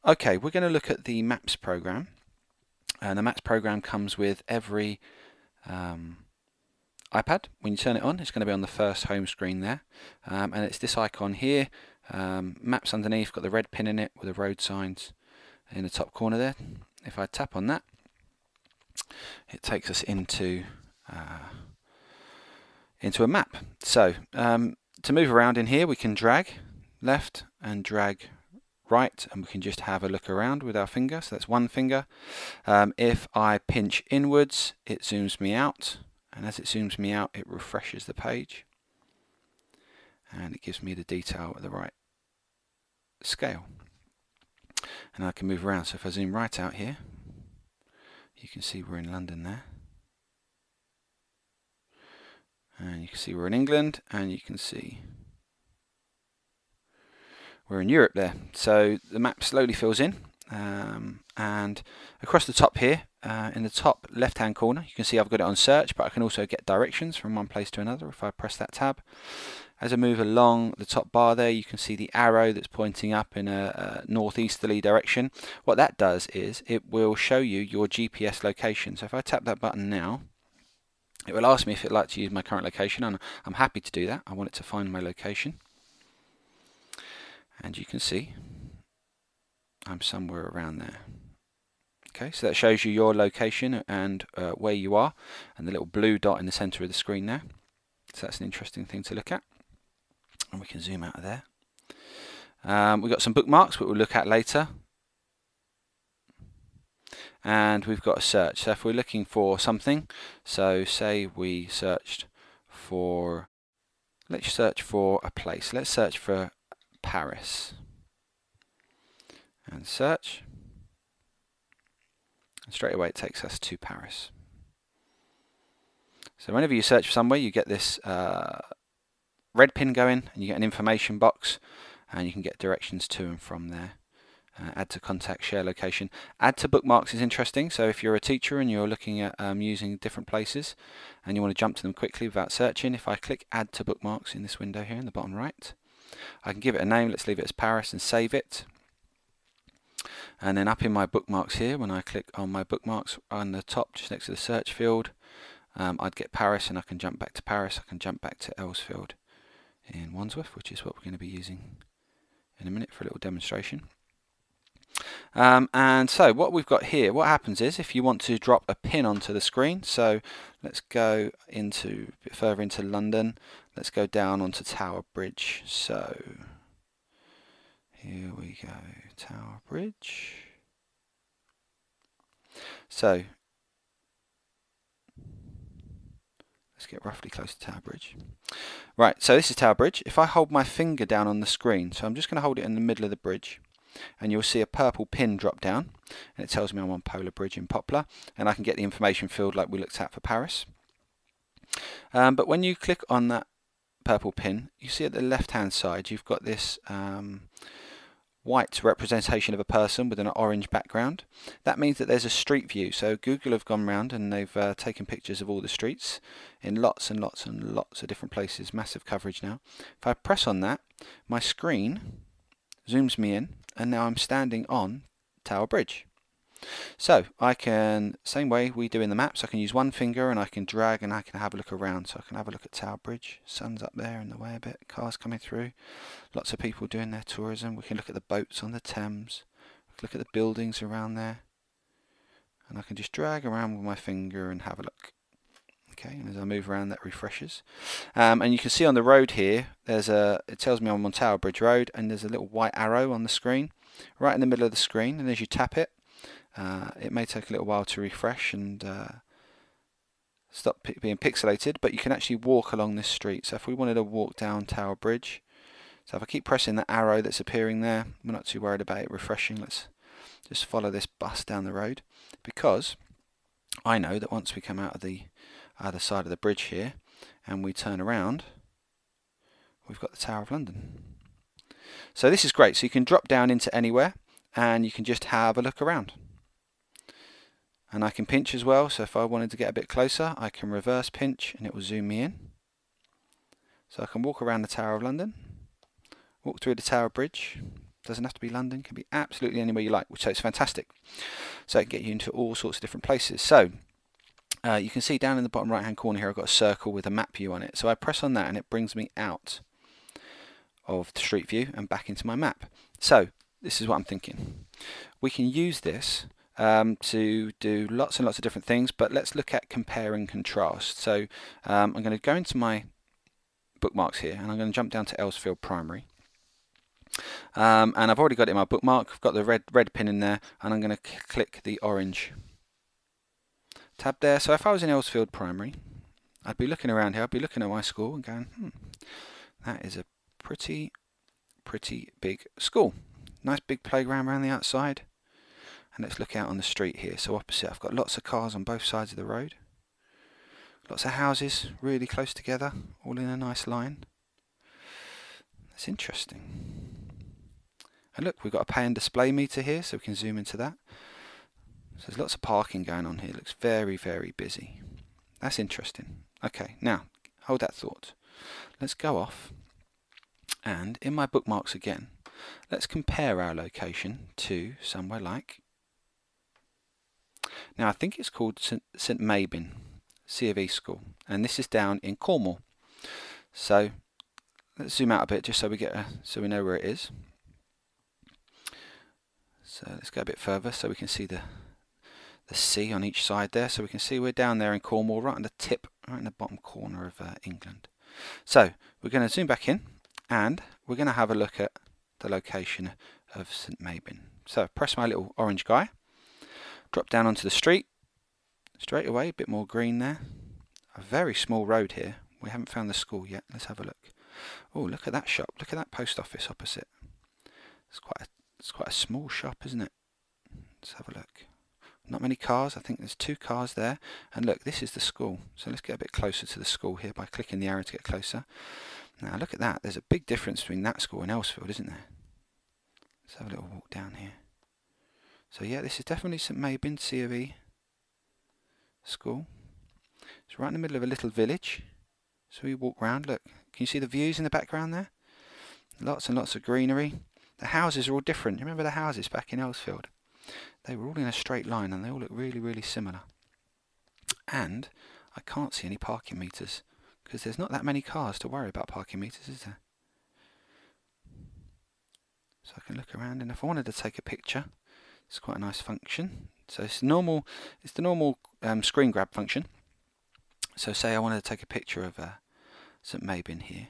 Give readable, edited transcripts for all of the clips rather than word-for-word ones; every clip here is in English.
Okay, we're going to look at the Maps program. And the Maps program comes with every iPad. When you turn it on, it's going to be on the first home screen there. And it's this icon here. Maps underneath, got the red pin in it with the road signs in the top corner there. If I tap on that, it takes us into a map. So to move around in here, we can drag left and drag right, and we can just have a look around with our finger. So that's one finger. If I pinch inwards, it zooms me out, and as it zooms me out, it refreshes the page, and it gives me the detail at the right scale. And I can move around. So if I zoom right out here, you can see we're in London there, and you can see we're in England, and you can see we're in Europe there. So the map slowly fills in, and across the top here, in the top left hand corner, you can see I've got it on search, but I can also get directions from one place to another if I press that tab. As I move along the top bar there, you can see the arrow that's pointing up in a northeasterly direction. What that does is it will show you your GPS location. So if I tap that button now, it will ask me if it'd like to use my current location, and I'm happy to do that. I want it to find my location. And you can see I'm somewhere around there. Okay, so that shows you your location and where you are, and the little blue dot in the center of the screen there. So that's an interesting thing to look at. And we can zoom out of there. We've got some bookmarks, but we'll look at later. And we've got a search. So if we're looking for something, so say we searched for, let's search for a place. Let's search for Paris, and search, and straight away it takes us to Paris. So whenever you search for somewhere, you get this red pin going, and you get an information box, and you can get directions to and from there. Add to contact, share location. Add to bookmarks is interesting. So if you're a teacher and you're looking at using different places and you want to jump to them quickly without searching, if I click add to bookmarks in this window here in the bottom right, I can give it a name. Let's leave it as Paris and save it. And then up in my bookmarks here, when I click on my bookmarks on the top just next to the search field, I'd get Paris, and I can jump back to Paris. I can jump back to Ellsfield in Wandsworth, which is what we're going to be using in a minute for a little demonstration. And so what we've got here, what happens is if you want to drop a pin onto the screen, so let's go into a bit further into London, let's go down onto Tower Bridge. So here we go, Tower Bridge. So let's get roughly close to Tower Bridge. Right, so this is Tower Bridge. If I hold my finger down on the screen, so I'm just going to hold it in the middle of the bridge, and you'll see a purple pin drop down, and it tells me I'm on Polar Bridge in Poplar, and I can get the information field like we looked at for Paris. But when you click on that purple pin, you see at the left hand side you've got this white representation of a person with an orange background. That means that there's a street view. So Google have gone round and they've taken pictures of all the streets in lots and lots and lots of different places. Massive coverage now. If I press on that, my screen zooms me in, and now I'm standing on Tower Bridge. So I can, same way we do in the maps, I can use one finger and I can drag and I can have a look around. So I can have a look at Tower Bridge. Sun's up there in the way a bit, cars coming through, lots of people doing their tourism. We can look at the boats on the Thames, we can look at the buildings around there, and I can just drag around with my finger and have a look. Okay, and as I move around, that refreshes. And you can see on the road here, it tells me I'm on Tower Bridge Road, and there's a little white arrow on the screen, right in the middle of the screen, and as you tap it, it may take a little while to refresh and stop being pixelated, but you can actually walk along this street. So if we wanted to walk down Tower Bridge, so if I keep pressing that arrow that's appearing there, we're not too worried about it refreshing. Let's just follow this bus down the road, because I know that once we come out of the other side of the bridge here and we turn around, we've got the Tower of London. So this is great. So you can drop down into anywhere and you can just have a look around. And I can pinch as well, so if I wanted to get a bit closer, I can reverse pinch and it will zoom me in. So I can walk around the Tower of London, walk through the Tower Bridge, Doesn't have to be London, can be absolutely anywhere you like, so it's fantastic. So it can get you into all sorts of different places. So you can see down in the bottom right hand corner here I've got a circle with a map view on it. So I press on that and it brings me out of the street view and back into my map. So this is what I'm thinking. We can use this to do lots and lots of different things, but let's look at compare and contrast. So I'm going to go into my bookmarks here and I'm going to jump down to Elsfield Primary. And I've already got it in my bookmark. I've got the red pin in there, and I'm going to click the orange tab there. So if I was in Elsfield Primary, I'd be looking around here. I'd be looking at my school and going, that is a pretty big school. Nice big playground around the outside. And let's look out on the street here. So opposite, I've got lots of cars on both sides of the road. Lots of houses really close together, all in a nice line. That's interesting. And look, we've got a pay and display meter here, so we can zoom into that. So there's lots of parking going on here. It looks very busy. That's interesting. Okay, now, hold that thought. Let's go off, and in my bookmarks again, let's compare our location to somewhere like, now I think it's called St Mabin C of E School, and this is down in Cornwall. So let's zoom out a bit just so we know where it is. So let's go a bit further so we can see the sea on each side there. So we can see we're down there in Cornwall, right on the tip, right in the bottom corner of England. So we're going to zoom back in and we're going to have a look at the location of St Mabin. So press my little orange guy, drop down onto the street, straight away, a bit more green there. A very small road here. We haven't found the school yet. Let's have a look. Oh, look at that shop. Look at that post office opposite. It's quite a small shop, isn't it? Let's have a look. Not many cars. I think there's 2 cars there. And look, this is the school. So let's get a bit closer to the school here by clicking the arrow to get closer. Now look at that. There's a big difference between that school and Elsfield, isn't there? Let's have a little walk down here. So yeah, this is definitely St Mabin C of E School. It's right in the middle of a little village. So we walk round. Look, can you see the views in the background there? Lots and lots of greenery. The houses are all different. You remember the houses back in Elsfield? They were all in a straight line and they all look really similar. And I can't see any parking meters because there's not that many cars to worry about parking meters, is there? So I can look around, and if I wanted to take a picture, it's quite a nice function. So it's the normal screen grab function. So say I wanted to take a picture of St Mabin here.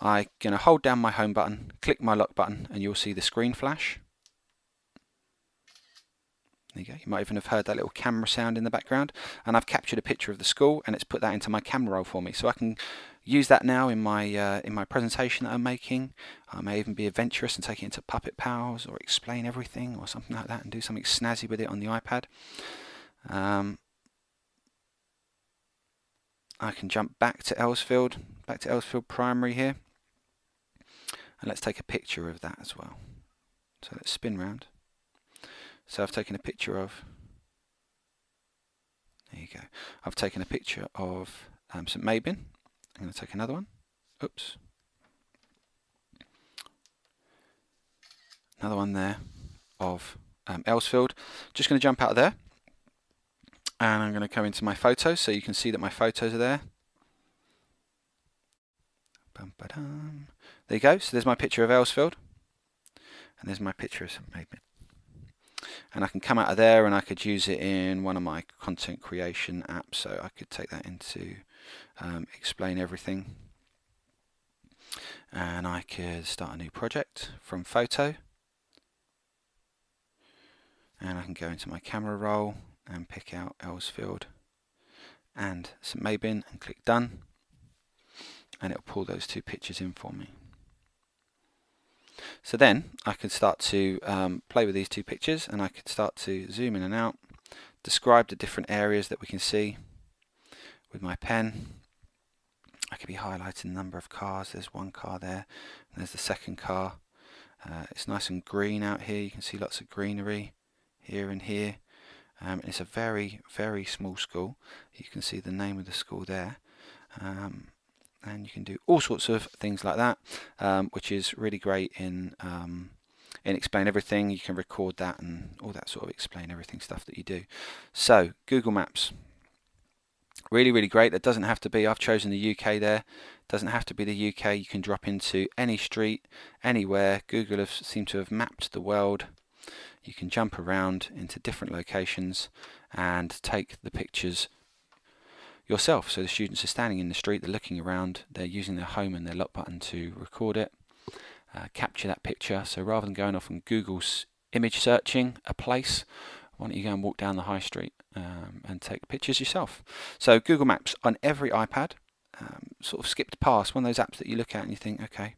I'm going to hold down my home button, click my lock button, and you'll see the screen flash. There you go. You might even have heard that little camera sound in the background. And I've captured a picture of the school, and it's put that into my camera roll for me. So I can use that now in my presentation that I'm making. I may even be adventurous and take it into Puppet Pals or explain everything or something like that, and do something snazzy with it on the iPad. I can jump back to Elsfield Primary here. And let's take a picture of that as well. So let's spin round. So I've taken a picture of, there you go, I've taken a picture of St Mabin. I'm going to take another one. Oops. Another one there of Elsfield. Just going to jump out of there. And I'm going to go into my photos so you can see that my photos are there. There you go. So there's my picture of Elsfield. And there's my picture of St Mabin. And I can come out of there and I could use it in one of my content creation apps. So I could take that into explain everything. And I could start a new project from photo. And I can go into my camera roll and pick out Elsfield and St Mabin and click done. And it'll pull those 2 pictures in for me. So then I could start to play with these 2 pictures, and I could start to zoom in and out, describe the different areas that we can see with my pen. I could be highlighting the number of cars. There's 1 car there, and there's the second car. It's nice and green out here. You can see lots of greenery here and here. It's a very small school. You can see the name of the school there. And you can do all sorts of things like that, which is really great in in Explain Everything. You can record that and all that sort of Explain Everything stuff that you do. So Google Maps, really, really great. That doesn't have to be, I've chosen the UK there. Doesn't have to be the UK. You can drop into any street, anywhere. Google seem to have mapped the world. You can jump around into different locations and take the pictures yourself. So the students are standing in the street, they're looking around, they're using their home and their lock button to record it, capture that picture. So rather than going off on Google's image searching a place, why don't you go and walk down the high street and take pictures yourself. So Google Maps on every iPad, sort of skipped past, one of those apps that you look at and you think, okay,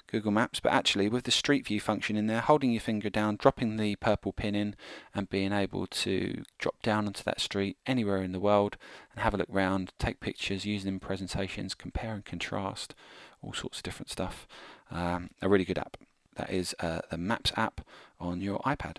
Google Maps, but actually with the Street View function in there, holding your finger down, dropping the purple pin in and being able to drop down onto that street anywhere in the world and have a look round, take pictures, use them in presentations, compare and contrast, all sorts of different stuff. A really good app. That is the Maps app on your iPad.